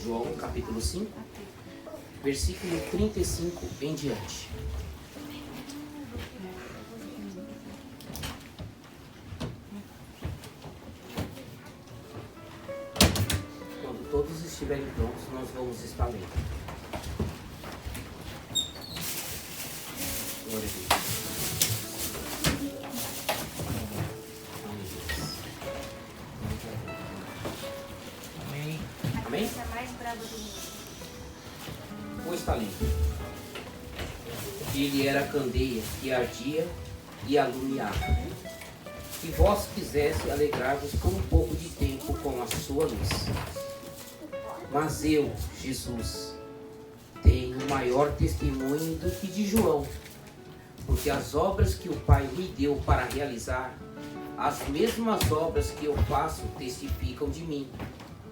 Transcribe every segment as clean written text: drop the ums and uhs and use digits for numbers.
João capítulo 5, versículo 35 em diante. Quando todos estiverem prontos, nós vamos estar lendo. Glória a Deus. Amém. Amém? Pois está ali. Ele era a candeia que ardia e alumiava. Que vós quisesse alegrar-vos por um pouco de tempo com a sua luz. Mas eu, Jesus, tenho maior testemunho do que de João, porque as obras que o Pai me deu para realizar, as mesmas obras que eu faço testificam de mim,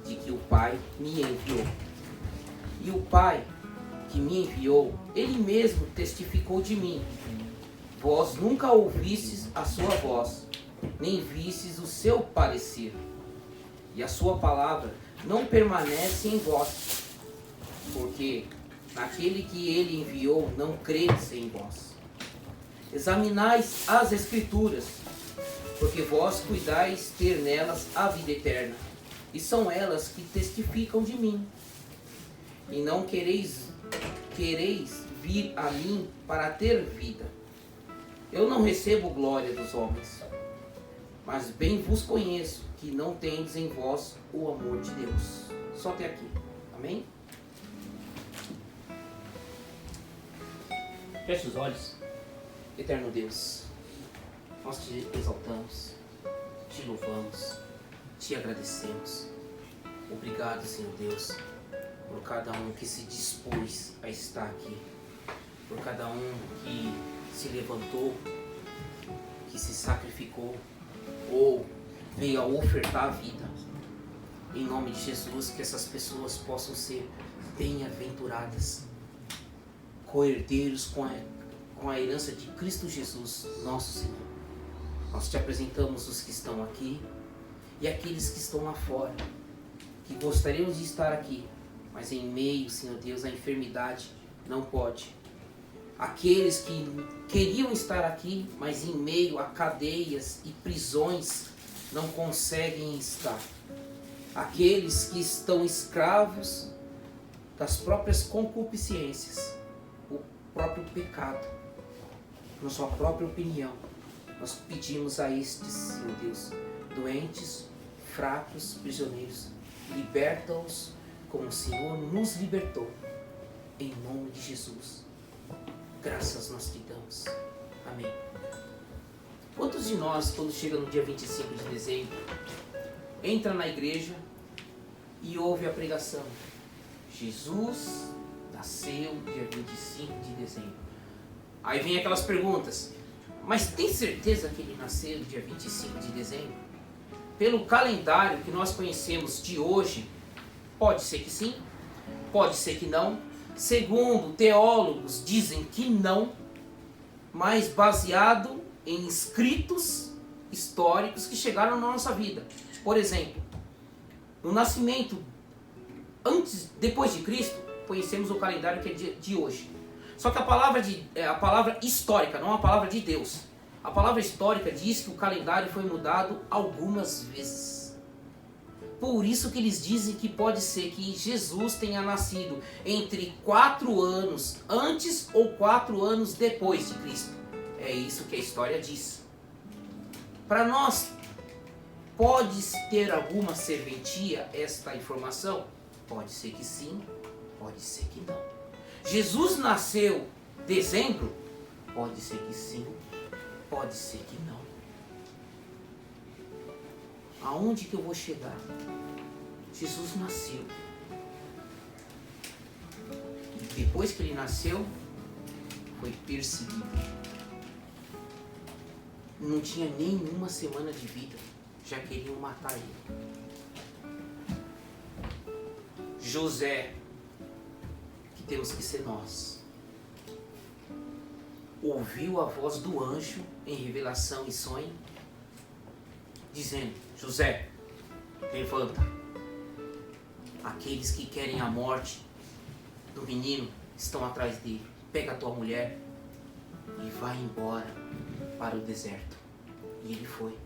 de que o Pai me enviou. E o Pai que me enviou, Ele mesmo testificou de mim. Vós nunca ouvistes a sua voz, nem vistes o seu parecer. E a sua palavra não permanece em vós, porque naquele que Ele enviou não credes em vós. Examinais as Escrituras, porque vós cuidais ter nelas a vida eterna, e são elas que testificam de mim. E não quereis vir a mim para ter vida. Eu não recebo glória dos homens, mas bem vos conheço que não tendes em vós o amor de Deus. Só até aqui. Amém? Feche os olhos. Eterno Deus, nós te exaltamos, te louvamos, te agradecemos. Obrigado, Senhor Deus, por cada um que se dispôs a estar aqui, por cada um que se levantou, que se sacrificou ou veio a ofertar a vida. Em nome de Jesus, que essas pessoas possam ser bem-aventuradas, co-herdeiros com a herança de Cristo Jesus, nosso Senhor. Nós te apresentamos os que estão aqui e aqueles que estão lá fora, que gostariam de estar aqui, mas em meio, Senhor Deus, à enfermidade não pode. Aqueles que queriam estar aqui, mas em meio a cadeias e prisões não conseguem estar. Aqueles que estão escravos das próprias concupiscências, o próprio pecado, na sua própria opinião. Nós pedimos a estes, Senhor Deus, doentes, fracos, prisioneiros, liberta-os como o Senhor nos libertou, em nome de Jesus. Graças nós te damos. Amém. Quantos de nós, quando chega no dia 25 de dezembro, entra na igreja e ouve a pregação? Jesus nasceu dia 25 de dezembro. Aí vem aquelas perguntas: mas tem certeza que ele nasceu dia 25 de dezembro? Pelo calendário que nós conhecemos de hoje, pode ser que sim, pode ser que não. Segundo teólogos dizem que não, mas baseado em escritos históricos que chegaram na nossa vida. Por exemplo, no nascimento depois de Cristo, conhecemos o calendário que é de hoje. Só que a palavra histórica, não a palavra de Deus. A palavra histórica diz que o calendário foi mudado algumas vezes. Por isso que eles dizem que pode ser que Jesus tenha nascido entre 4 anos antes ou 4 anos depois de Cristo. É isso que a história diz. Para nós, pode ter alguma serventia esta informação? Pode ser que sim, pode ser que não. Jesus nasceu em dezembro? Pode ser que sim, pode ser que não. Aonde que eu vou chegar? Jesus nasceu. E depois que ele nasceu, foi perseguido. Não tinha nenhuma semana de vida, já queriam matar ele. José, que temos que ser nós, ouviu a voz do anjo em revelação e sonho, dizendo: José, levanta, Aqueles que querem a morte do menino estão atrás dele. Pega a tua mulher e vai embora para o deserto. E ele foi.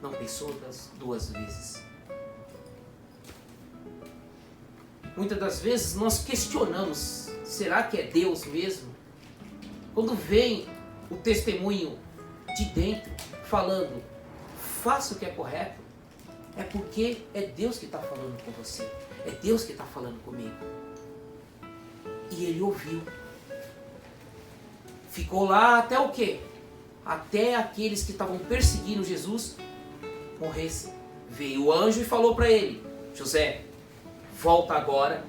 Não pensou das duas vezes. Muitas das vezes nós questionamos, será que é Deus mesmo? Quando vem o testemunho de dentro falando, faça o que é correto, é porque é Deus que está falando com você. É Deus que está falando comigo. E ele ouviu. Ficou lá até o quê? Até aqueles que estavam perseguindo Jesus morressem. Veio o anjo e falou para ele, José, volta agora,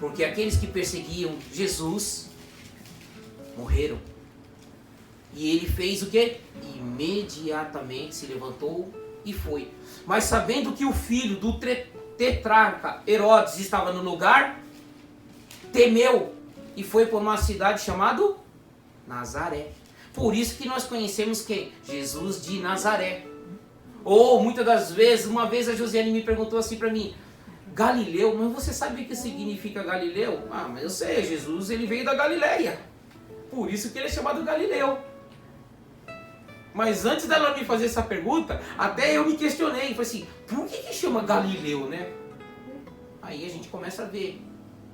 porque aqueles que perseguiam Jesus morreram. E ele fez o quê? Imediatamente se levantou e foi. Mas sabendo que o filho do tetrarca Herodes estava no lugar, temeu e foi para uma cidade chamada Nazaré. Por isso que nós conhecemos quem? Jesus de Nazaré. Ou muitas das vezes, uma vez a Josiane me perguntou assim para mim, Galileu, mas você sabe o que significa Galileu? Ah, mas eu sei, Jesus ele veio da Galileia. Por isso que ele é chamado Galileu. Mas antes dela me fazer essa pergunta, até eu me questionei. Falei assim, por que chama Galileu, né? Aí a gente começa a ver.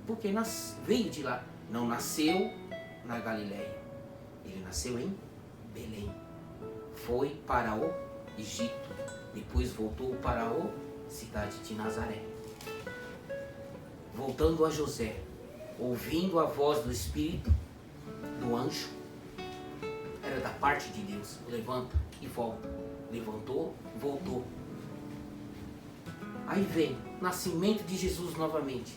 Porque veio de lá. Não nasceu na Galileia. Ele nasceu em Belém. Foi para o Egito. Depois voltou para a cidade de Nazaré. Voltando a José, ouvindo a voz do Espírito, do anjo, era da parte de Deus. Levanta e volta. Levantou, voltou. Aí vem o nascimento de Jesus novamente.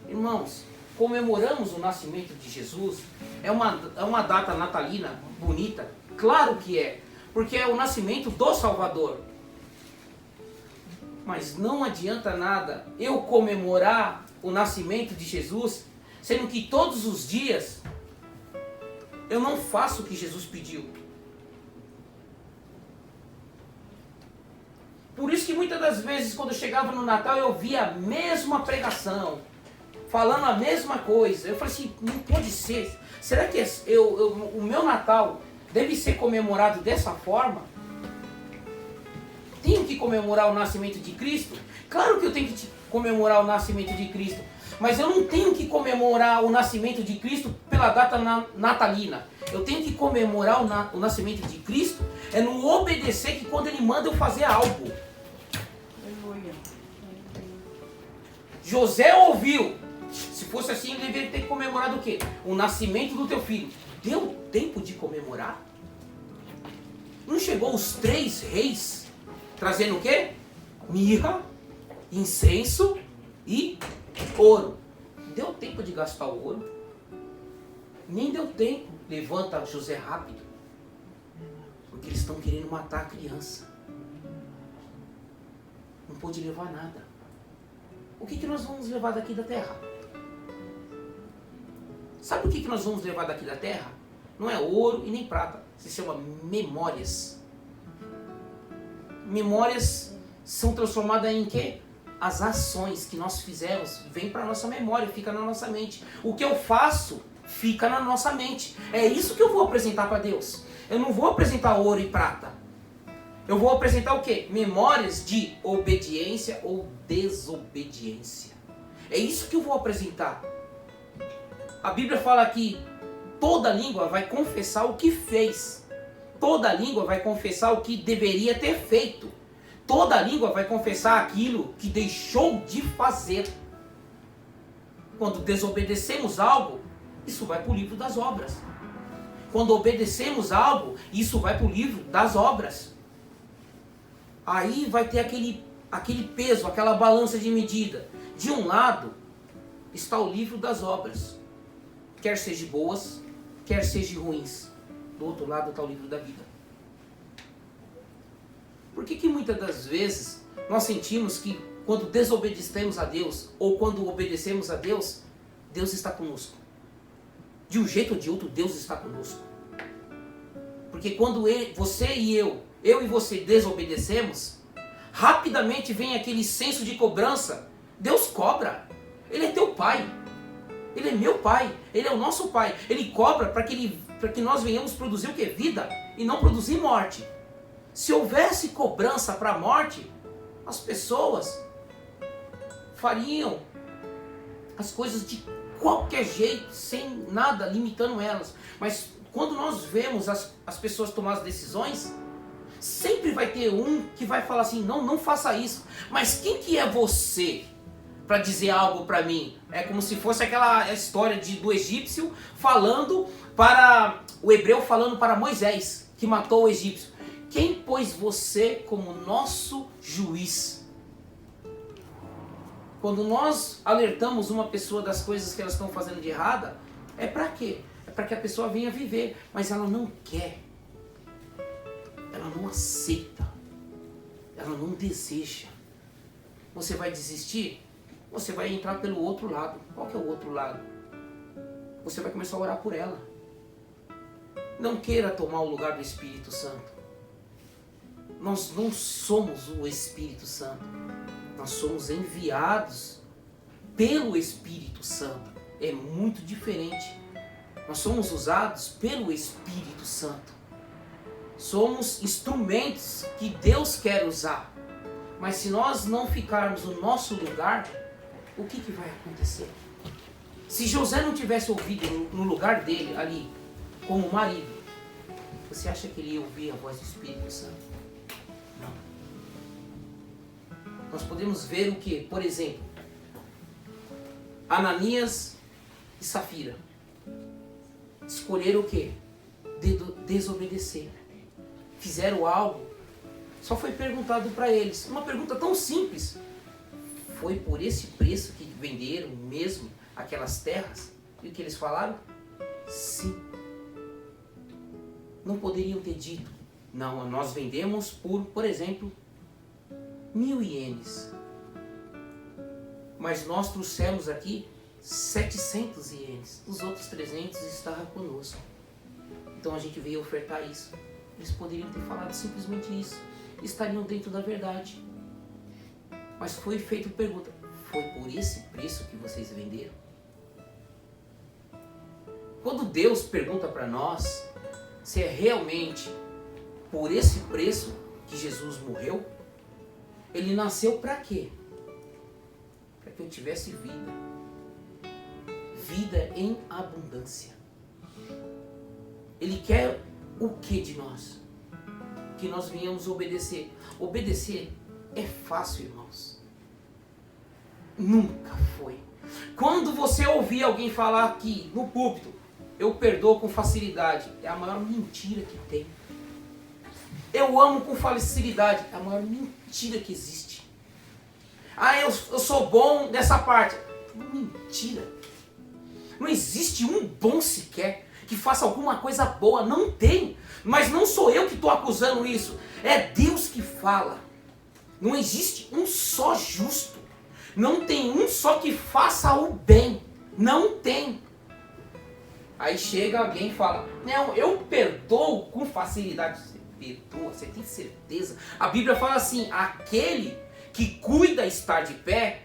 Irmãos, comemoramos o nascimento de Jesus. É uma data natalina bonita. Claro que é. Porque é o nascimento do Salvador. Mas não adianta nada eu comemorar o nascimento de Jesus, sendo que todos os dias eu não faço o que Jesus pediu. Por isso que muitas das vezes quando eu chegava no Natal eu via a mesma pregação, falando a mesma coisa. Eu falei assim, não pode ser. Será que o meu Natal deve ser comemorado dessa forma? Tenho que comemorar o nascimento de Cristo? Claro que eu tenho que comemorar o nascimento de Cristo. Mas eu não tenho que comemorar o nascimento de Cristo pela data natalina. Eu tenho que comemorar o nascimento de Cristo é no obedecer, que quando Ele manda eu fazer algo. José ouviu. Se fosse assim, ele deveria ter comemorado o quê? O nascimento do teu filho. Deu tempo de comemorar? Não chegou os 3 reis trazendo o quê? Mirra, incenso e ouro. Deu tempo de gastar o ouro? Nem deu tempo. Levanta José rápido. Porque eles estão querendo matar a criança. Não pôde levar nada. O que nós vamos levar daqui da terra? Sabe o que nós vamos levar daqui da terra? Não é ouro e nem prata. Se chama memórias. Memórias são transformadas em quê? As ações que nós fizemos vêm para a nossa memória, fica na nossa mente. O que eu faço fica na nossa mente. É isso que eu vou apresentar para Deus. Eu não vou apresentar ouro e prata. Eu vou apresentar o quê? Memórias de obediência ou desobediência. É isso que eu vou apresentar. A Bíblia fala que toda língua vai confessar o que fez. Toda língua vai confessar o que deveria ter feito. Toda língua vai confessar aquilo que deixou de fazer. Quando desobedecemos algo, isso vai para o livro das obras. Quando obedecemos algo, isso vai para o livro das obras. Aí vai ter aquele peso, aquela balança de medida. De um lado está o livro das obras. Quer sejam boas, quer sejam ruins. Do outro lado está o livro da vida. Por que muitas das vezes nós sentimos que quando desobedecemos a Deus ou quando obedecemos a Deus, Deus está conosco? De um jeito ou de outro, Deus está conosco. Porque quando você e eu e você desobedecemos, rapidamente vem aquele senso de cobrança Deus cobra. Ele é teu pai. Ele é meu pai. Ele é o nosso pai. Ele cobra para que nós venhamos produzir o que? Vida. E não produzir morte. Se houvesse cobrança para a morte, as pessoas fariam as coisas de qualquer jeito, sem nada limitando elas. Mas quando nós vemos as pessoas tomar as decisões, sempre vai ter um que vai falar assim, não faça isso. Mas quem que é você para dizer algo para mim? É como se fosse aquela história do egípcio falando para o hebreu, falando para Moisés, que matou o egípcio. Quem pôs você como nosso juiz? Quando nós alertamos uma pessoa das coisas que elas estão fazendo de errada, é para quê? É para que a pessoa venha viver, mas ela não quer. Ela não aceita. Ela não deseja. Você vai desistir? Você vai entrar pelo outro lado. Qual que é o outro lado? Você vai começar a orar por ela. Não queira tomar o lugar do Espírito Santo. Nós não somos o Espírito Santo. Nós somos enviados pelo Espírito Santo. É muito diferente. Nós somos usados pelo Espírito Santo. Somos instrumentos que Deus quer usar. Mas se nós não ficarmos no nosso lugar, o que vai acontecer? Se José não tivesse ouvido no lugar dele ali, como marido, você acha que ele ia ouvir a voz do Espírito Santo? Não. Nós podemos ver o que? Por exemplo, Ananias e Safira escolheram o que? Desobedecer. Fizeram algo. Só foi perguntado para eles. Uma pergunta tão simples. Foi por esse preço que venderam mesmo aquelas terras? E o que eles falaram? Sim. Não poderiam ter dito. Não, nós vendemos por exemplo, 1.000 ienes. Mas nós trouxemos aqui 700 ienes. Os outros 300 estavam conosco. Então a gente veio ofertar isso. Eles poderiam ter falado simplesmente isso. Estariam dentro da verdade. Mas foi feita pergunta. Foi por esse preço que vocês venderam? Quando Deus pergunta para nós se é realmente por esse preço que Jesus morreu, Ele nasceu para quê? Para que eu tivesse vida. Vida em abundância. Ele quer o que de nós? Que nós venhamos obedecer. Obedecer é fácil, irmãos. Nunca foi. Quando você ouvir alguém falar aqui no púlpito, eu perdoo com facilidade, é a maior mentira que tem. Eu amo com facilidade, é a maior mentira que existe. Ah, eu sou bom nessa parte. Mentira. Não existe um bom sequer que faça alguma coisa boa. Não tem. Mas não sou eu que estou acusando isso. É Deus que fala. Não existe um só justo. Não tem um só que faça o bem. Não tem. Aí chega alguém e fala, não, eu perdoo com facilidade. Você perdoa, você tem certeza? A Bíblia fala assim, aquele que cuida estar de pé,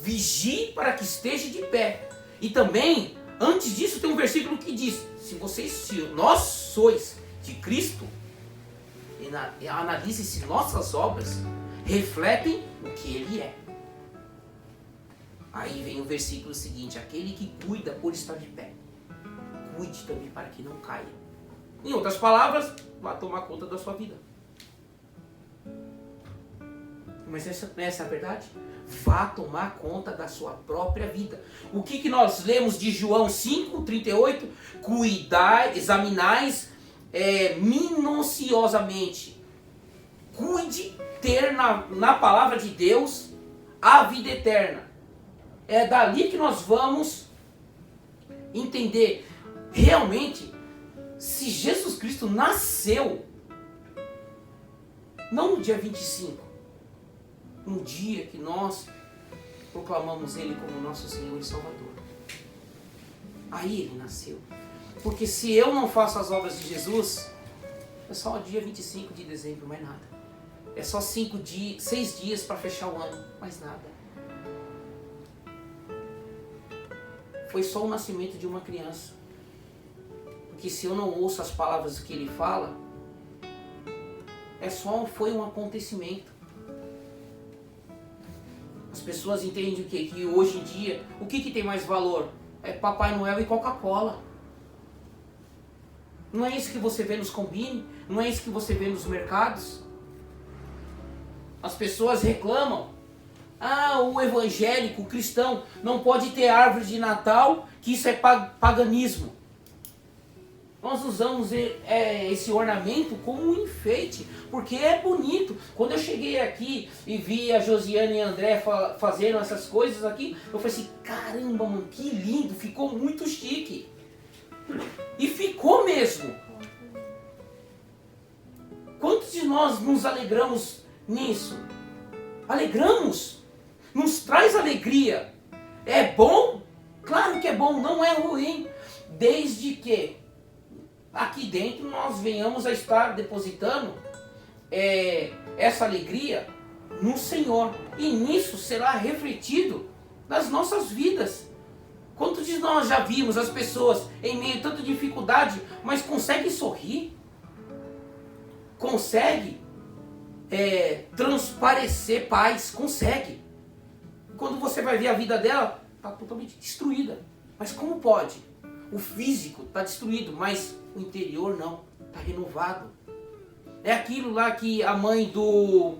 vigie para que esteja de pé. E também, antes disso, tem um versículo que diz, se nós sois de Cristo, analise se nossas obras refletem o que Ele é. Aí vem o versículo seguinte, aquele que cuida por estar de pé, cuide também para que não caia. Em outras palavras, vá tomar conta da sua vida. Mas essa é a verdade? Vá tomar conta da sua própria vida. O que nós lemos de João 5:38? Cuidai, examinais minuciosamente. Cuide ter na palavra de Deus a vida eterna. É dali que nós vamos entender realmente se Jesus Cristo nasceu não no dia 25, no dia que nós proclamamos Ele como nosso Senhor e Salvador. Aí Ele nasceu. Porque se eu não faço as obras de Jesus, é só o dia 25 de dezembro, mais nada. É só 6 dias para fechar o ano, mais nada. foi só o nascimento de uma criança. Porque se eu não ouço as palavras que ele fala, foi um acontecimento. As pessoas entendem o quê? Que hoje em dia, o que tem mais valor? É Papai Noel e Coca-Cola. Não é isso que você vê nos combine, não é isso que você vê nos mercados. As pessoas reclamam. O evangélico, o cristão, não pode ter árvore de Natal, que isso é paganismo. Nós usamos esse ornamento como um enfeite, porque é bonito. Quando eu cheguei aqui e vi a Josiane e a André fazendo essas coisas aqui, eu falei assim, caramba, mano, que lindo, ficou muito chique. E ficou mesmo. Quantos de nós nos alegramos nisso? Alegramos. Nos traz alegria. É bom? Claro que é bom, não é ruim. Desde que aqui dentro nós venhamos a estar depositando essa alegria no Senhor. E nisso será refletido nas nossas vidas. Quantos de nós já vimos as pessoas em meio a tanta dificuldade, mas conseguem sorrir? Consegue transparecer paz? Consegue. Quando você vai ver a vida dela, está totalmente destruída. Mas como pode? O físico está destruído, mas o interior não, está renovado. É aquilo lá que a mãe do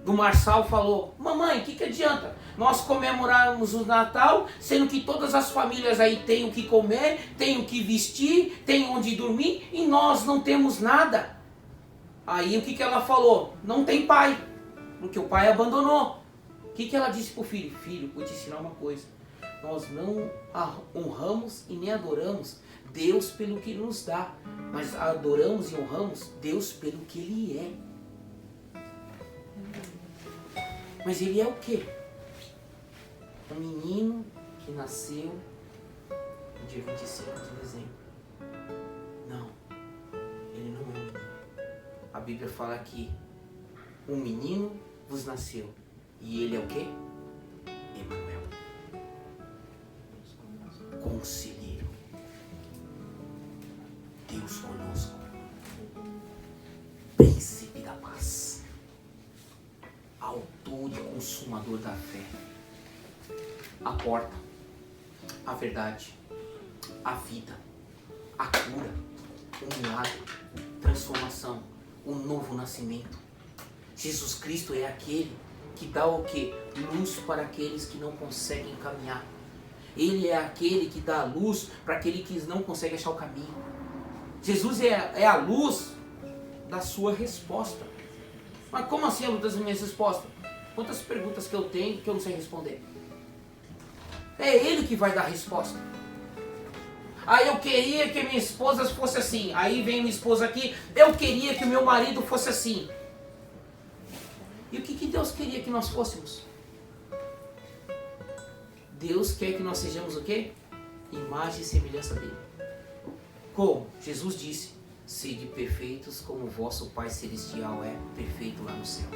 Marçal falou, mamãe, o que adianta nós comemorarmos o Natal, sendo que todas as famílias aí têm o que comer, têm o que vestir, têm onde dormir, e nós não temos nada. Aí o que ela falou? Não tem pai, porque o pai abandonou. O que ela disse para o filho? Filho, vou te ensinar uma coisa. Nós não honramos e nem adoramos Deus pelo que nos dá, mas adoramos e honramos Deus pelo que Ele é. Mas Ele é o quê? Um menino que nasceu no dia 25 de dezembro. Não, Ele não é um menino. A Bíblia fala que um menino vos nasceu. E Ele é o quê? Emanuel. Conselheiro. Deus conosco. Príncipe da paz. Autor e consumador da fé. A porta. A verdade. A vida. A cura. O milagre. Transformação. O novo nascimento. Jesus Cristo é aquele que dá o quê? Luz para aqueles que não conseguem caminhar. Ele é aquele que dá luz para aquele que não consegue achar o caminho. Jesus é a luz da sua resposta. Mas como assim a luz das minhas respostas? Quantas perguntas que eu tenho que eu não sei responder? É Ele que vai dar a resposta. Aí eu queria que minha esposa fosse assim. Aí vem minha esposa aqui. Eu queria que o meu marido fosse assim. E o que Deus queria que nós fôssemos? Deus quer que nós sejamos o quê? Imagem e semelhança dele. Como? Jesus disse, sede perfeitos como o vosso Pai Celestial é perfeito lá no céu.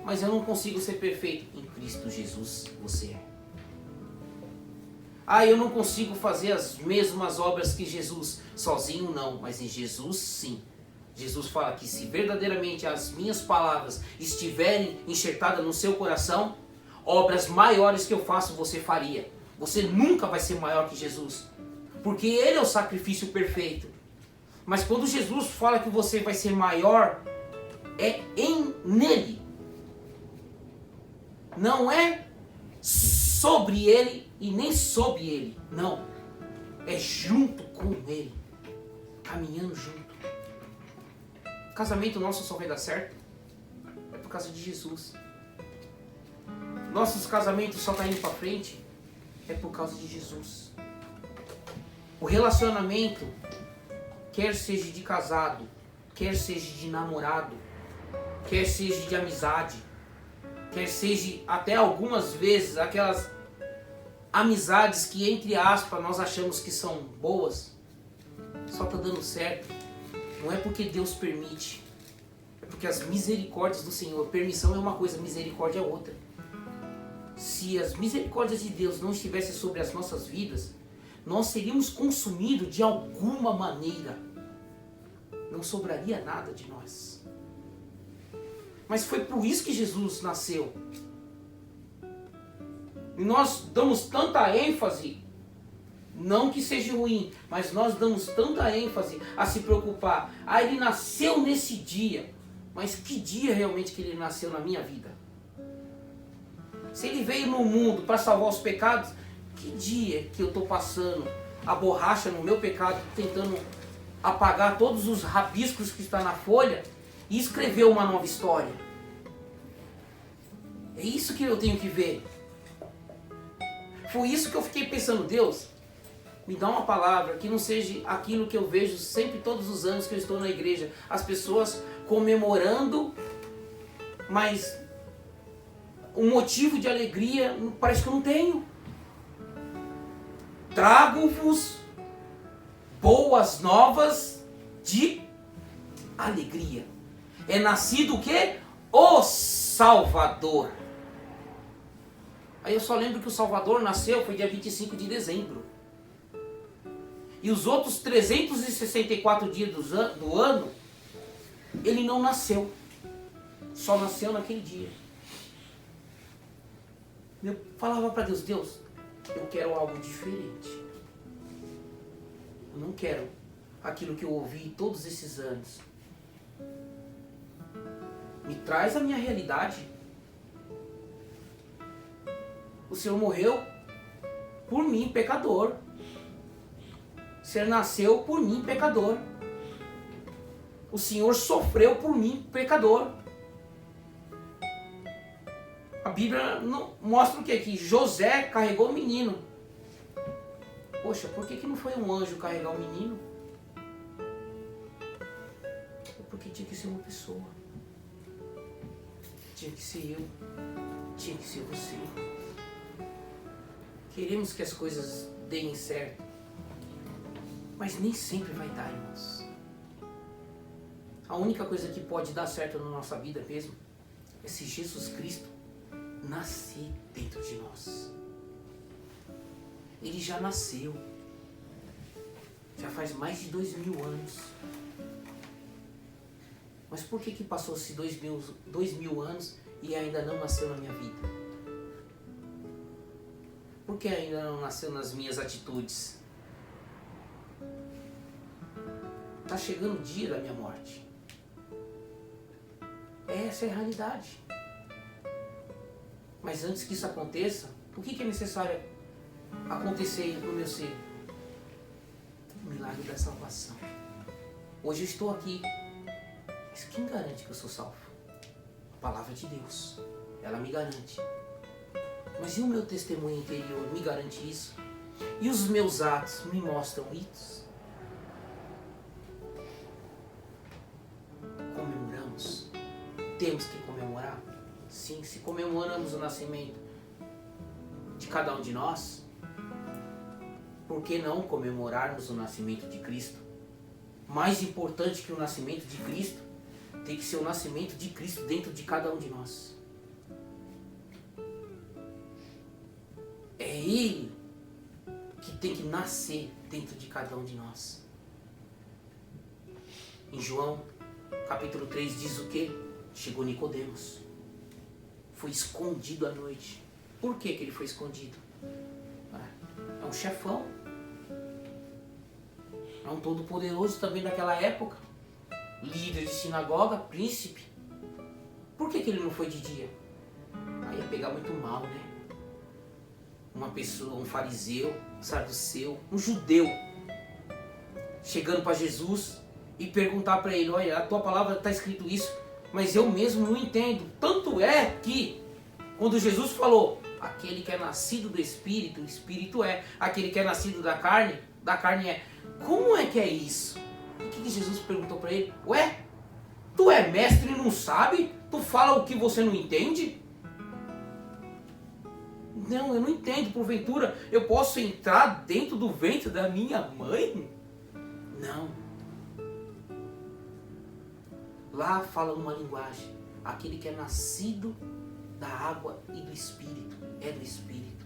Mas eu não consigo ser perfeito. Em Cristo Jesus você é. Eu não consigo fazer as mesmas obras que Jesus. Sozinho não, mas em Jesus sim. Jesus fala que se verdadeiramente as minhas palavras estiverem enxertadas no seu coração, obras maiores que eu faço você faria. Você nunca vai ser maior que Jesus, porque Ele é o sacrifício perfeito. Mas quando Jesus fala que você vai ser maior, é nele. Não é sobre Ele e nem sob Ele. Não. É junto com Ele. Caminhando junto. O casamento nosso só vai dar certo é por causa de Jesus. Nossos casamentos só estão indo para frente é por causa de Jesus. O relacionamento, quer seja de casado, quer seja de namorado, quer seja de amizade, quer seja até algumas vezes aquelas amizades que entre aspas nós achamos que são boas, só está dando certo. Não é porque Deus permite, é porque as misericórdias do Senhor, permissão é uma coisa, misericórdia é outra. se as misericórdias de Deus não estivessem sobre as nossas vidas, nós seríamos consumidos de alguma maneira. Não sobraria nada de nós. Mas foi por isso que Jesus nasceu. E nós damos tanta ênfase, não que seja ruim, mas nós damos tanta ênfase a se preocupar. Ah, ele nasceu nesse dia. Mas que dia realmente que ele nasceu na minha vida? Se ele veio no mundo para salvar os pecados, que dia que eu estou passando a borracha no meu pecado, tentando apagar todos os rabiscos que está na folha e escrever uma nova história? É isso que eu tenho que ver. Foi isso que eu fiquei pensando, Deus, me dá uma palavra que não seja aquilo que eu vejo sempre, todos os anos que eu estou na igreja. As pessoas comemorando, mas um motivo de alegria parece que eu não tenho. Trago-vos boas novas de alegria. É nascido o quê? O Salvador. Aí eu só lembro que o Salvador nasceu, foi dia 25 de dezembro. E os outros 364 dias do ano, ele não nasceu. Só nasceu naquele dia. Eu falava para Deus, Deus, eu quero algo diferente. Eu não quero aquilo que eu ouvi todos esses anos. Me traz a minha realidade. O Senhor morreu por mim, pecador. O Senhor nasceu por mim, pecador. O Senhor sofreu por mim, pecador. A Bíblia mostra o quê? Que José carregou o menino. Poxa, por que não foi um anjo carregar o menino? Porque tinha que ser uma pessoa. Tinha que ser eu. Tinha que ser você. Queremos que as coisas deem certo, mas nem sempre vai dar, irmãos. A única coisa que pode dar certo na nossa vida mesmo é se Jesus Cristo nascer dentro de nós. Ele já nasceu. Já faz mais de 2000 anos. Mas por que passou-se 2000 anos e ainda não nasceu na minha vida? Por que ainda não nasceu nas minhas atitudes? Está chegando o dia da minha morte. Essa é a realidade. Mas antes que isso aconteça, o que é necessário acontecer no meu ser? O milagre da salvação. Hoje eu estou aqui. Mas quem garante que eu sou salvo? A palavra de Deus. Ela me garante. Mas e o meu testemunho interior me garante isso? E os meus atos me mostram isso? Comemoramos. Temos que comemorar? Sim, se comemoramos o nascimento de cada um de nós, por que não comemorarmos o nascimento de Cristo? Mais importante que o nascimento de Cristo, tem que ser o nascimento de Cristo dentro de cada um de nós. É Ele que tem que nascer dentro de cada um de nós. Em João, capítulo 3, diz o quê? Chegou Nicodemos. Foi escondido à noite. Por que ele foi escondido? É um chefão. É um todo-poderoso também daquela época. Líder de sinagoga, príncipe. Por que ele não foi de dia? Aí ia pegar muito mal, né? Uma pessoa, um fariseu, um saduceu, um judeu, chegando para Jesus e perguntar para ele, olha, a tua palavra está escrito isso, mas eu mesmo não entendo. Tanto é que, quando Jesus falou, aquele que é nascido do Espírito, o Espírito é. Aquele que é nascido da carne é. Como é que é isso? O que Jesus perguntou para ele? Ué, tu é mestre e não sabe? Tu fala o que você não entende? Não, eu não entendo. Porventura, eu posso entrar dentro do ventre da minha mãe? Não. Lá fala uma linguagem. Aquele que é nascido da água e do Espírito, é do Espírito.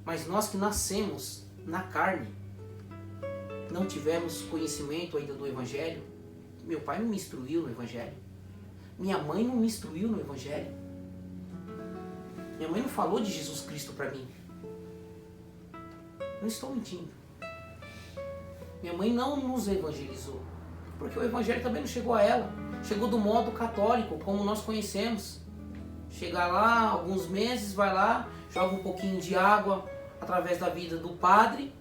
Mas nós que nascemos na carne, não tivemos conhecimento ainda do Evangelho. Meu pai não me instruiu no Evangelho. Minha mãe não me instruiu no Evangelho. Minha mãe não falou de Jesus Cristo para mim. Não estou mentindo. Minha mãe não nos evangelizou. Porque o Evangelho também não chegou a ela. Chegou do modo católico, como nós conhecemos. Chega lá, alguns meses, vai lá, joga um pouquinho de água através da vida do padre.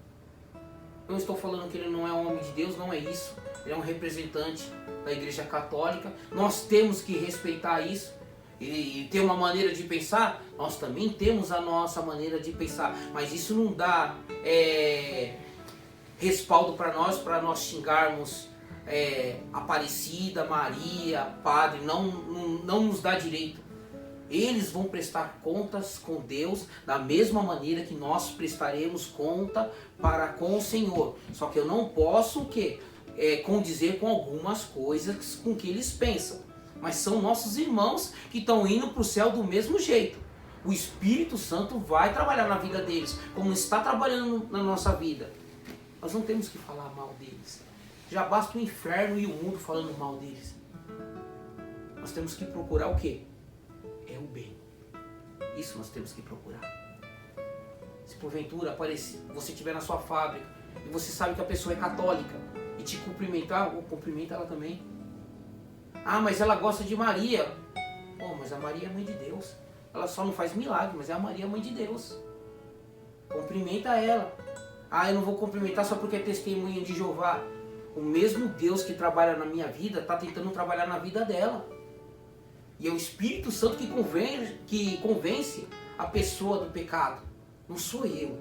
Não estou falando que ele não é um homem de Deus, não é isso. Ele é um representante da Igreja Católica. Nós temos que respeitar isso. E ter uma maneira de pensar, nós também temos a nossa maneira de pensar. Mas isso não dá respaldo para nós xingarmos Aparecida, Maria, Padre. Não nos dá direito. Eles vão prestar contas com Deus da mesma maneira que nós prestaremos conta para com o Senhor. Só que eu não posso condizer com algumas coisas com que eles pensam. Mas são nossos irmãos que estão indo para o céu do mesmo jeito. O Espírito Santo vai trabalhar na vida deles, como está trabalhando na nossa vida. Nós não temos que falar mal deles. Já basta o inferno e o mundo falando mal deles. Nós temos que procurar o quê? É o bem. Isso nós temos que procurar. Se porventura você estiver na sua fábrica e você sabe que a pessoa é católica e te cumprimentar, cumprimenta ela também. Ah, mas ela gosta de Maria. Mas a Maria é mãe de Deus. Ela só não faz milagre, mas é a Maria mãe de Deus. Cumprimenta ela. Ah, eu não vou cumprimentar só porque é testemunha de Jeová. O mesmo Deus que trabalha na minha vida está tentando trabalhar na vida dela. E é o Espírito Santo que convence a pessoa do pecado. Não sou eu.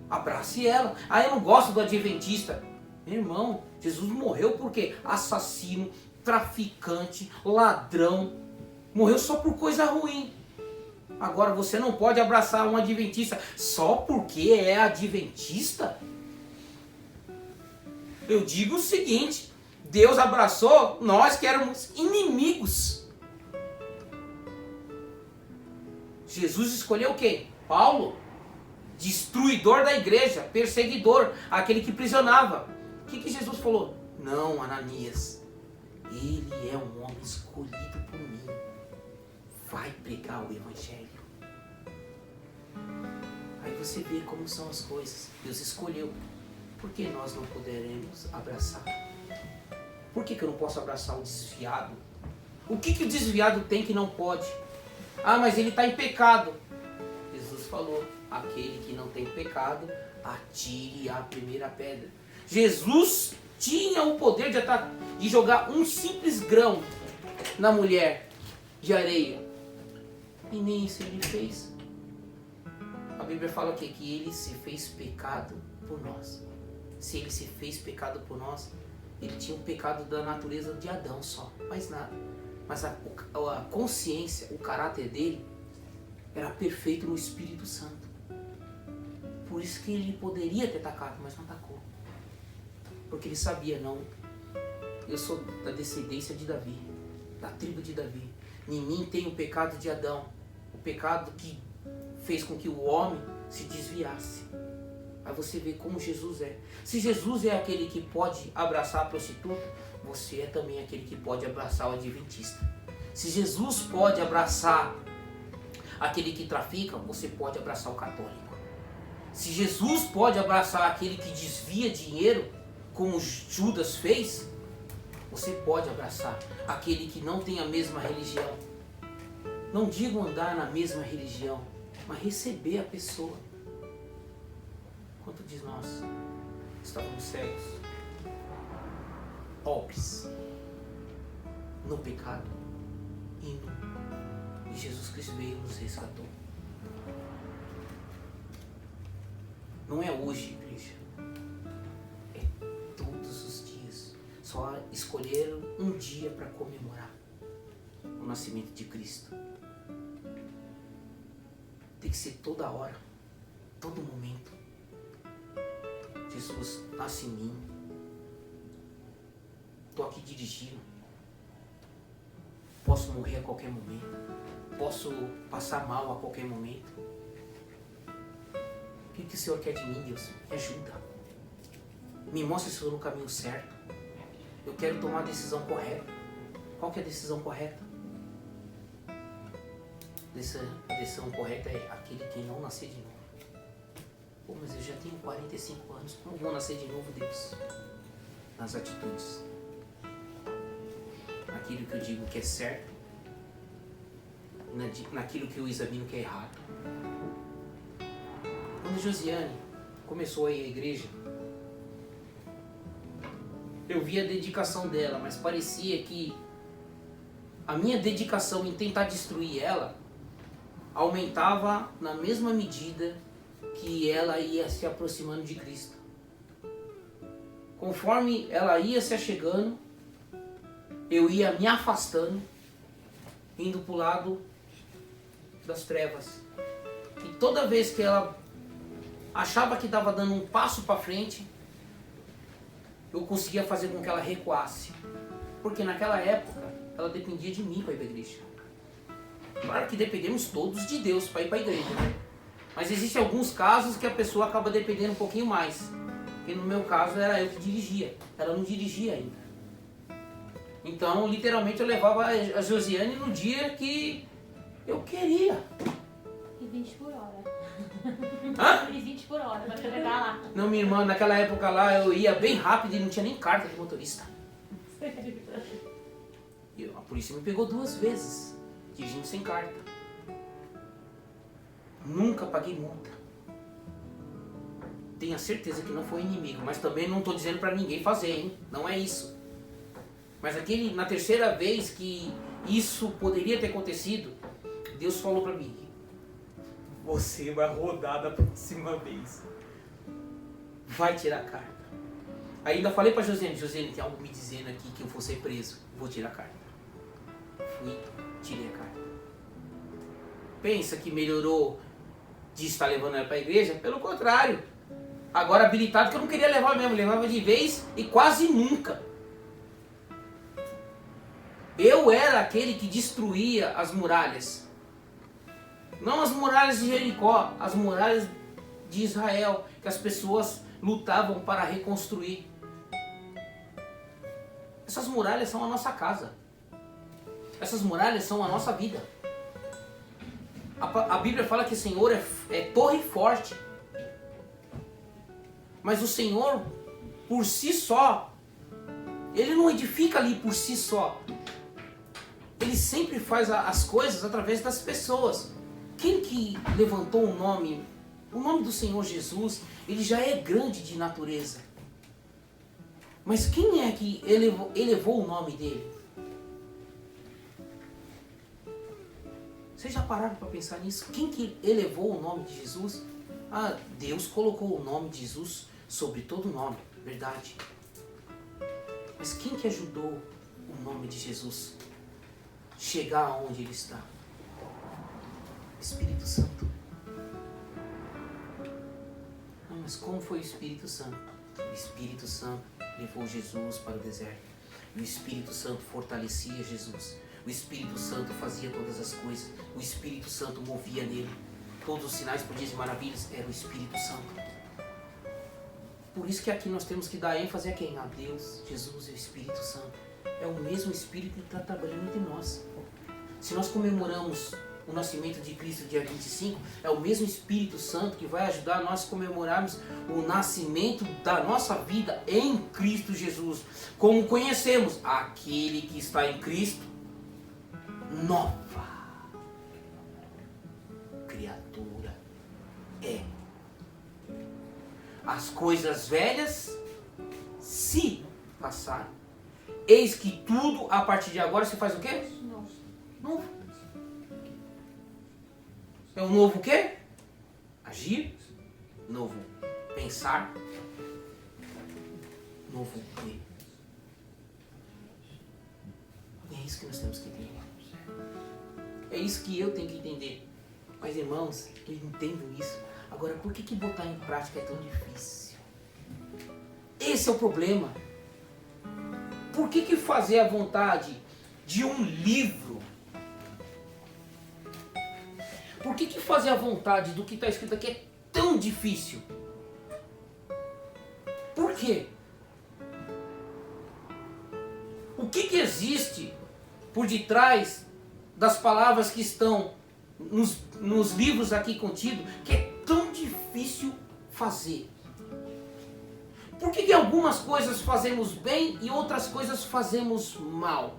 Abrace ela. Ah, eu não gosto do adventista. Meu irmão, Jesus morreu por quê? Assassino, traficante, ladrão. Morreu só por coisa ruim. Agora você não pode abraçar um adventista só porque é adventista? Eu digo o seguinte: Deus abraçou nós que éramos inimigos. Jesus escolheu quem? Paulo, destruidor da igreja, perseguidor, aquele que prisionava. O que Jesus falou? Não, Ananias, ele é um homem escolhido por mim. Vai pregar o Evangelho. Aí você vê como são as coisas. Deus escolheu. Por que nós não poderemos abraçar? Por que eu não posso abraçar o desviado? O que o desviado tem que não pode? Ah, mas ele está em pecado. Jesus falou, aquele que não tem pecado, atire a primeira pedra. Jesus tinha o poder de jogar um simples grão na mulher de areia. E nem isso ele fez. A Bíblia fala que ele se fez pecado por nós. Se ele se fez pecado por nós, ele tinha o pecado da natureza de Adão só, mais nada. Mas a consciência, o caráter dele era perfeito no Espírito Santo. Por isso que ele poderia ter atacado, mas não atacou. Porque ele sabia, não, eu sou da descendência de Davi, da tribo de Davi. Em mim tem o pecado de Adão, o pecado que fez com que o homem se desviasse. Aí você vê como Jesus é. Se Jesus é aquele que pode abraçar a prostituta, você é também aquele que pode abraçar o adventista. Se Jesus pode abraçar aquele que trafica, você pode abraçar o católico. Se Jesus pode abraçar aquele que desvia dinheiro, como Judas fez, você pode abraçar aquele que não tem a mesma religião. Não digo andar na mesma religião, mas receber a pessoa. Quanto de nós estávamos cegos, pobres, no pecado, e Jesus Cristo veio e nos resgatou. Não é hoje, igreja, é todos os dias. Só escolheram um dia para comemorar o nascimento de Cristo. Tem que ser toda hora, todo momento. Jesus nasce em mim. Estou aqui dirigindo. Posso morrer a qualquer momento. Posso passar mal a qualquer momento. O que o Senhor quer de mim, Deus? Me ajuda. Me mostre se eu estou no caminho certo. Eu quero tomar a decisão correta. Qual que é a decisão correta? A decisão correta é aquele que não nascer de novo. Pô, mas eu já tenho 45 anos. Como vou nascer de novo, Deus? Nas atitudes. Naquilo que eu digo que é certo. Naquilo que eu examino que é errado. Quando Josiane começou a ir à igreja, eu vi a dedicação dela, mas parecia que a minha dedicação em tentar destruir ela aumentava na mesma medida que ela ia se aproximando de Cristo. Conforme ela ia se achegando, eu ia me afastando, indo para o lado das trevas. E toda vez que ela achava que estava dando um passo para frente, eu conseguia fazer com que ela recuasse. Porque naquela época, ela dependia de mim para ir para a igreja. Claro que dependemos todos de Deus para ir para a igreja, né? Mas existem alguns casos que a pessoa acaba dependendo um pouquinho mais. E no meu caso era eu que dirigia. Ela não dirigia ainda. Então, literalmente, eu levava a Josiane no dia que eu queria. E 20 por hora. Hã? E 20 por hora, pra chegar lá. Não, minha irmã, naquela época lá eu ia bem rápido e não tinha nem carta de motorista. Sério? E a polícia me pegou 2 vezes, dirigindo sem carta. Nunca paguei multa. Tenha certeza que não foi inimigo, mas também não estou dizendo para ninguém fazer, hein? Não é isso. Mas na terceira vez que isso poderia ter acontecido, Deus falou para mim: você vai rodar da próxima vez. Vai tirar a carta. Ainda falei para Josiane: Josiane, tem algo me dizendo aqui que eu vou ser preso. Vou tirar a carta. Fui, tirei a carta. Pensa que melhorou de estar levando ela para a igreja? Pelo contrário. Agora habilitado, que eu não queria levar mesmo. Levava de vez e quase nunca. Eu era aquele que destruía as muralhas. Não as muralhas de Jericó, as muralhas de Israel, que as pessoas lutavam para reconstruir. Essas muralhas são a nossa casa. Essas muralhas são a nossa vida. A Bíblia fala que o Senhor é torre forte. Mas o Senhor, por si só, Ele não edifica ali por si só. Ele sempre faz as coisas através das pessoas. Quem que levantou o nome do Senhor Jesus, ele já é grande de natureza. Mas quem é que elevou o nome dele? Vocês já pararam para pensar nisso? Quem que elevou o nome de Jesus? Ah, Deus colocou o nome de Jesus sobre todo nome, verdade. Mas quem que ajudou o nome de Jesus chegar aonde ele está? Espírito Santo. Não, mas como foi o Espírito Santo? O Espírito Santo levou Jesus para o deserto. E o Espírito Santo fortalecia Jesus. O Espírito Santo fazia todas as coisas. O Espírito Santo movia nele. Todos os sinais, prodígios e maravilhas era o Espírito Santo. Por isso que aqui nós temos que dar ênfase a quem? A Deus, Jesus e o Espírito Santo. É o mesmo Espírito que está trabalhando entre nós. Se nós comemoramos o nascimento de Cristo dia 25, é o mesmo Espírito Santo que vai ajudar nós a comemorarmos o nascimento da nossa vida em Cristo Jesus. Como conhecemos aquele que está em Cristo, nova criatura é. As coisas velhas se passaram. Eis que tudo a partir de agora se faz o quê? Novo. É um novo o quê? Agir. Novo pensar. Novo ver. E é isso que nós temos que entender. É isso que eu tenho que entender. Mas irmãos, eu entendo isso. Agora, por que botar em prática é tão difícil? Esse é o problema. Por que fazer a vontade de um livro. Por que fazer a vontade do que está escrito aqui é tão difícil? Por quê? O que existe por detrás das palavras que estão nos livros aqui contidos que é tão difícil fazer? Por que algumas coisas fazemos bem e outras coisas fazemos mal?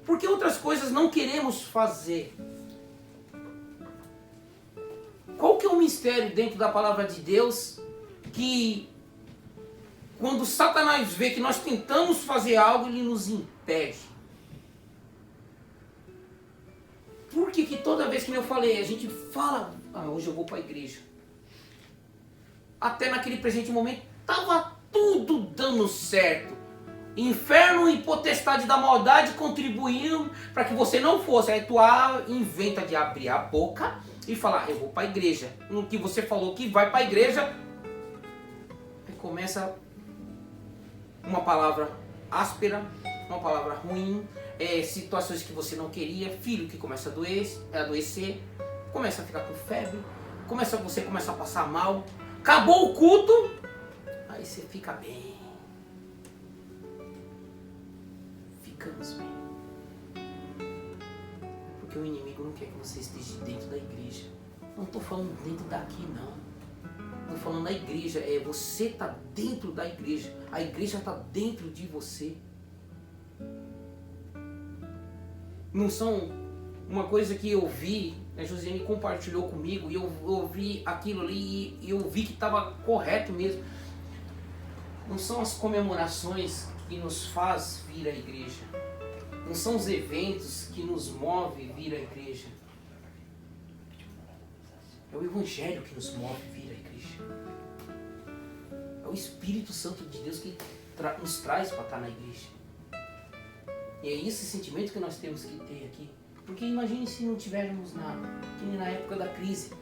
Por que outras coisas não queremos fazer? Qual que é o mistério dentro da palavra de Deus que quando Satanás vê que nós tentamos fazer algo, ele nos impede? Por que toda vez que eu falei, a gente fala, hoje eu vou para a igreja. Até naquele presente momento, estava tudo dando certo. Inferno e potestade da maldade contribuíram para que você não fosse. Aí tu inventa de abrir a boca e falar, eu vou para a igreja. No que você falou que vai para a igreja, aí começa uma palavra áspera, uma palavra ruim, situações que você não queria, filho que começa a adoecer, começa a ficar com febre, você começa a passar mal, acabou o culto, aí você fica bem. Ficamos bem. Porque o inimigo não quer que você esteja dentro da igreja. Não estou falando dentro daqui, não. Estou falando da igreja. Você está dentro da igreja. A igreja está dentro de você. Não são uma coisa que eu vi, a Josiane compartilhou comigo e eu ouvi aquilo ali e eu vi que estava correto mesmo. Não são as comemorações que nos faz vir à igreja. Não são os eventos que nos move vir à igreja. É o Evangelho que nos move vir à igreja. É o Espírito Santo de Deus que nos traz para estar na igreja. E é esse sentimento que nós temos que ter aqui. Porque imagine se não tivéssemos nada. Que nem na época da crise.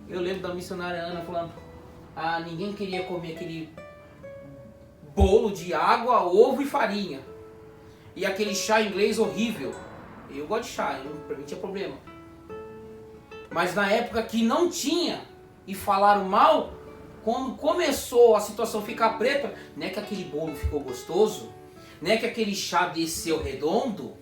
Eu lembro da missionária Ana falando, ninguém queria comer aquele bolo de água, ovo e farinha. E aquele chá inglês horrível. Eu gosto de chá, pra mim tinha problema. Mas na época que não tinha e falaram mal, quando começou a situação ficar preta, não é que aquele bolo ficou gostoso, não é que aquele chá desceu redondo.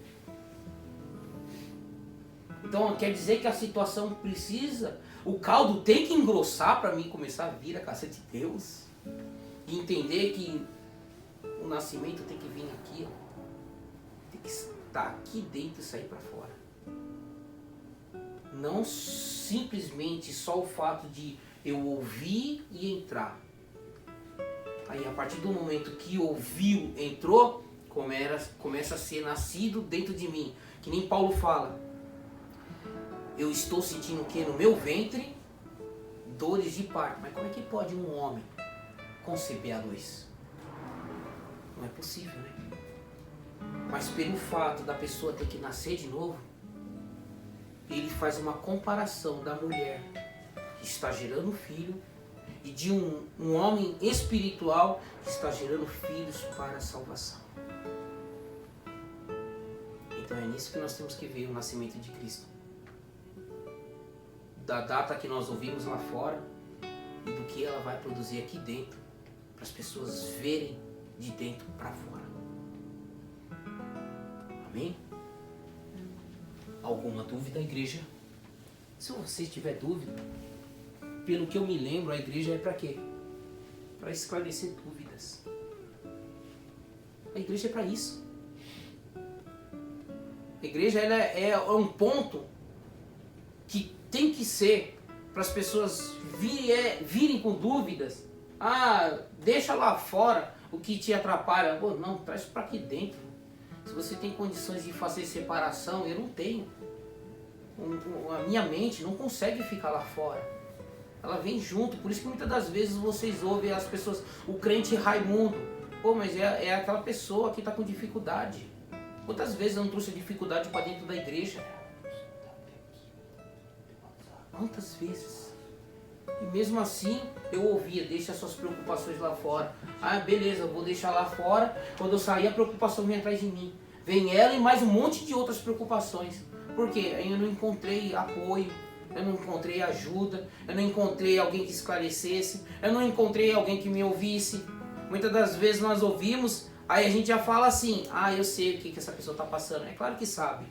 Então quer dizer que a situação precisa, o caldo tem que engrossar para mim começar a vir a casa de Deus. E entender que o nascimento tem que vir aqui, ó. Tem que estar aqui dentro e sair para fora. Não simplesmente só o fato de eu ouvir e entrar. Aí a partir do momento que ouviu, entrou, começa a ser nascido dentro de mim. Que nem Paulo fala. Eu estou sentindo o que no meu ventre? Dores de parto. Mas como é que pode um homem conceber a luz? Não é possível, né? Mas pelo fato da pessoa ter que nascer de novo, ele faz uma comparação da mulher que está gerando filho e de um homem espiritual que está gerando filhos para a salvação. Então é nisso que nós temos que ver o nascimento de Cristo. Da data que nós ouvimos lá fora e do que ela vai produzir aqui dentro, para as pessoas verem de dentro para fora. Amém? Alguma dúvida, igreja? Se você tiver dúvida, pelo que eu me lembro, a igreja é para quê? Para esclarecer dúvidas. A igreja é para isso. A igreja ela é um ponto que tem que ser para as pessoas virem com dúvidas. Deixa lá fora o que te atrapalha. Pô, não, traz para aqui dentro. Se você tem condições de fazer separação, eu não tenho. A minha mente não consegue ficar lá fora. Ela vem junto. Por isso que muitas das vezes vocês ouvem as pessoas, o crente Raimundo. Pô, mas é aquela pessoa que está com dificuldade. Quantas vezes eu não trouxe dificuldade para dentro da igreja? Quantas vezes? E mesmo assim, eu ouvia, deixa suas preocupações lá fora. Ah, beleza, eu vou deixar lá fora. Quando eu sair, a preocupação vem atrás de mim. Vem ela e mais um monte de outras preocupações. Por quê? Eu não encontrei apoio, eu não encontrei ajuda, eu não encontrei alguém que esclarecesse, eu não encontrei alguém que me ouvisse. Muitas das vezes nós ouvimos, aí a gente já fala assim, ah, eu sei o que essa pessoa está passando. É claro que sabe.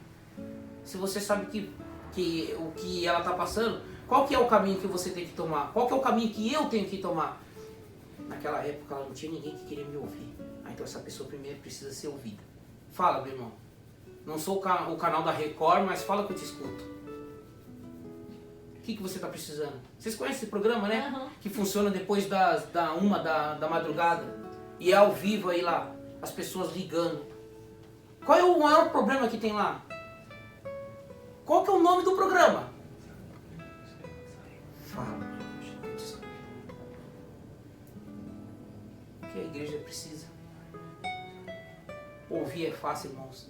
Se você sabe o que ela está passando, qual que é o caminho que você tem que tomar? Qual que é o caminho que eu tenho que tomar? Naquela época ela não tinha ninguém que queria me ouvir. Então essa pessoa primeiro precisa ser ouvida. Fala, meu irmão. Não sou o canal da Record, mas fala que eu te escuto. O que você está precisando? Vocês conhecem esse programa, né? Uhum. Que funciona depois da 1 da madrugada. E é ao vivo aí lá. As pessoas ligando. Qual é o maior problema que tem lá? Qual que é o nome do programa? Fala. O que a igreja precisa? Ouvir é fácil, irmãos.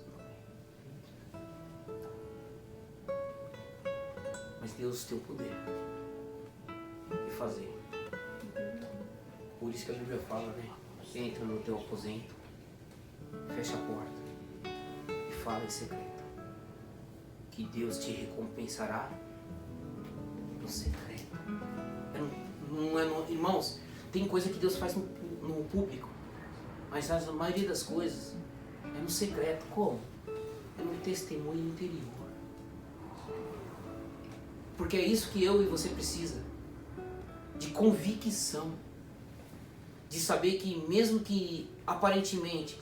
Mas Deus tem o poder de fazer. Por isso que a Bíblia fala, né? Entra no teu aposento, fecha a porta e fala em secreto. Que Deus te recompensará no secreto. Irmãos, tem coisa que Deus faz no público, mas a maioria das coisas é no secreto. Como? É no testemunho interior. Porque é isso que eu e você precisa. De convicção. De saber que mesmo que aparentemente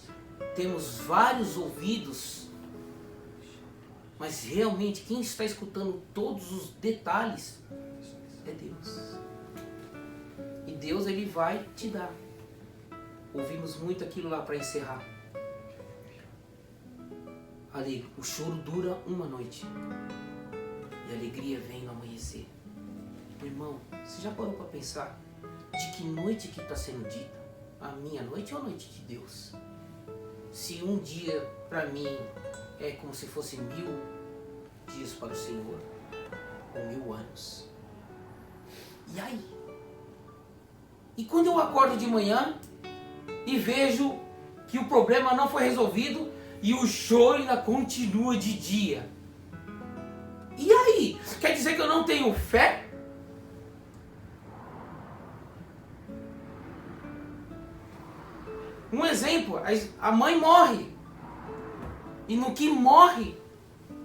temos vários ouvidos, mas realmente quem está escutando todos os detalhes é Deus. E Deus, Ele vai te dar. Ouvimos muito aquilo lá para encerrar. Ali, o choro dura uma noite. E a alegria vem no amanhecer. Meu irmão, você já parou para pensar de que noite que está sendo dita? A minha noite ou a noite de Deus? Se um dia para mim é como se fosse 1000 dias para o Senhor, ou 1000 anos. E aí? E quando eu acordo de manhã e vejo que o problema não foi resolvido e o choro ainda continua de dia? E aí? Quer dizer que eu não tenho fé? Um exemplo, a mãe morre. E no que morre,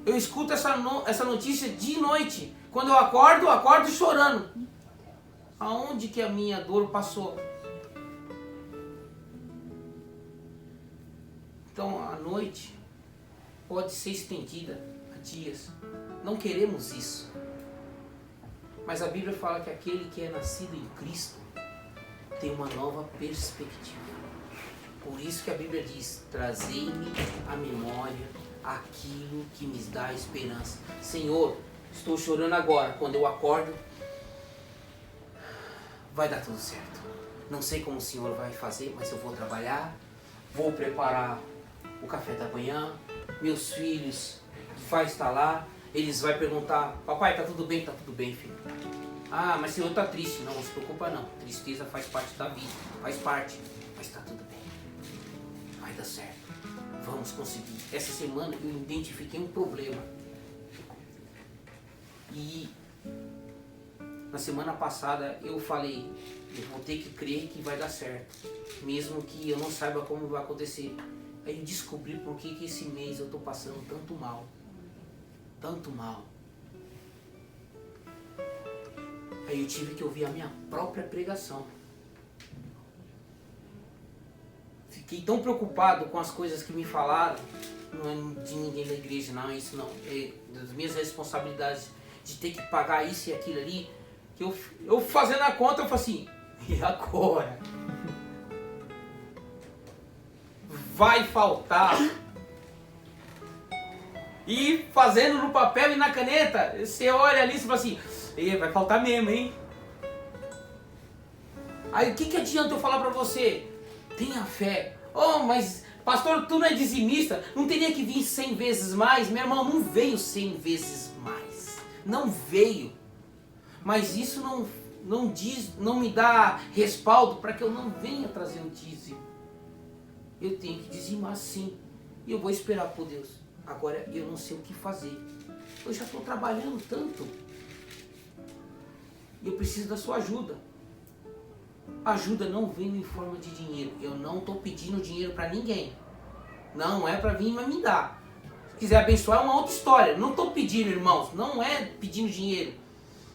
eu escuto essa notícia de noite. Quando eu acordo chorando. Aonde que a minha dor passou? Então a noite pode ser estendida a dias. Não queremos isso. Mas a Bíblia fala que aquele que é nascido em Cristo tem uma nova perspectiva. Por isso que a Bíblia diz, trazei-me à memória aquilo que me dá esperança. Senhor, estou chorando agora. Quando eu acordo, vai dar tudo certo. Não sei como o Senhor vai fazer, mas eu vou trabalhar, vou preparar o café da manhã, meus filhos vai estar lá, eles vão perguntar, papai, tá tudo bem? Tá tudo bem, filho. Ah, mas o Senhor tá triste. Não se preocupa não, tristeza faz parte da vida, faz parte, mas tá tudo bem. Vai dar certo, vamos conseguir. Essa semana eu identifiquei um problema. E na semana passada eu falei, eu vou ter que crer que vai dar certo, mesmo que eu não saiba como vai acontecer. Aí eu descobri por que esse mês eu estou passando tanto mal. Tanto mal. Aí eu tive que ouvir a minha própria pregação. Fiquei tão preocupado com as coisas que me falaram, não é de ninguém da igreja, não, isso não, é das minhas responsabilidades de ter que pagar isso e aquilo ali, que eu fazendo a conta, eu falo assim, e agora? Vai faltar. E fazendo no papel e na caneta, você olha ali e fala assim, vai faltar mesmo, hein? Aí o que adianta eu falar pra você? Tenha fé. Oh, mas pastor, tu não é dizimista? Não teria que vir 100 vezes mais? Meu irmão, não veio 100 vezes mais. Não veio. Mas isso não me dá respaldo para que eu não venha trazer o dízimo. Eu tenho que dizimar sim. E eu vou esperar por Deus. Agora eu não sei o que fazer. Eu já estou trabalhando tanto. E eu preciso da sua ajuda. A ajuda não vem em forma de dinheiro. Eu não estou pedindo dinheiro para ninguém. Não é para vir me dar. Se quiser abençoar é uma outra história. Não estou pedindo, irmãos. Não é pedindo dinheiro.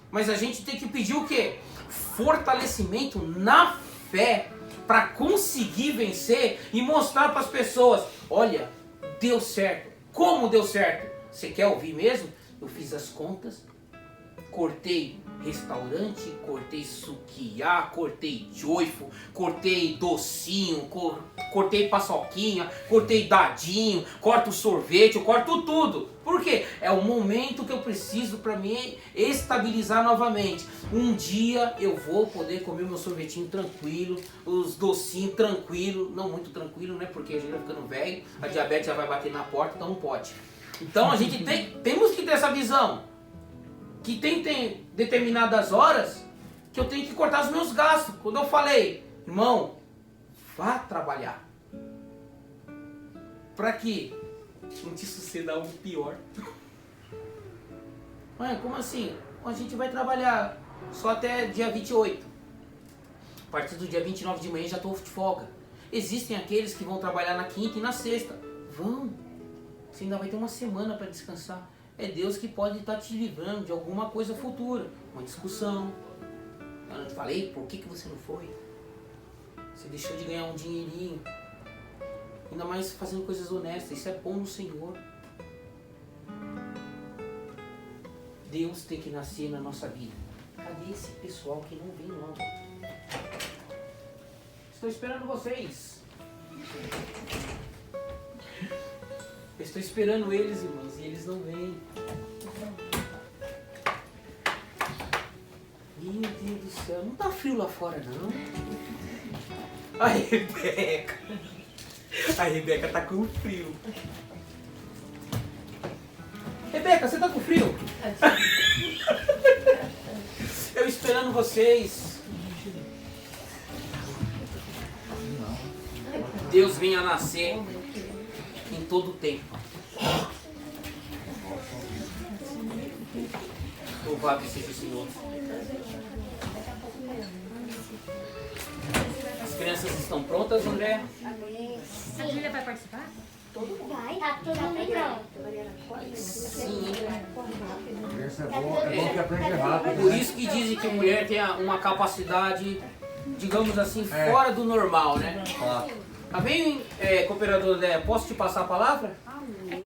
Mas a gente tem que pedir o quê? Fortalecimento na fé. Para conseguir vencer e mostrar para as pessoas. Olha, deu certo. Como deu certo? Você quer ouvir mesmo? Eu fiz as contas. Cortei restaurante, cortei suquiá, cortei joifo, cortei docinho, cortei paçoquinha, cortei dadinho, corto sorvete, eu corto tudo. Por quê? É o momento que eu preciso para me estabilizar novamente. Um dia eu vou poder comer meu sorvetinho tranquilo, os docinhos tranquilo, não muito tranquilo, né? Porque a gente vai ficando velho, a diabetes já vai bater na porta, então não pode. Então a gente temos que ter essa visão. Que tem determinadas horas que eu tenho que cortar os meus gastos. Quando eu falei, irmão, vá trabalhar. Para que não te suceda algo pior. Mãe, como assim? A gente vai trabalhar só até dia 28. A partir do dia 29 de manhã já estou de folga. Existem aqueles que vão trabalhar na quinta e na sexta. Vão. Você ainda vai ter uma semana para descansar. É Deus que pode estar te livrando de alguma coisa futura. Uma discussão. Eu te falei, por que você não foi? Você deixou de ganhar um dinheirinho. Ainda mais fazendo coisas honestas. Isso é bom no Senhor. Deus tem que nascer na nossa vida. Cadê esse pessoal que não vem logo? Estou esperando vocês. Eu estou esperando eles, irmãos, e eles não vêm. Meu Deus do céu, não tá frio lá fora, não? A Rebeca tá com frio. Rebeca, você tá com frio? Eu esperando vocês. Deus venha nascer em todo o tempo. Louvado seja o Senhor. As crianças estão prontas, André? A Júlia vai participar? Vai, tá todo mundo pronto. Sim. Isso é bom que aprende rápido. Por isso que dizem que a mulher tem uma capacidade, digamos assim, fora do normal, né? Tá bem, cooperador André? Posso te passar a palavra?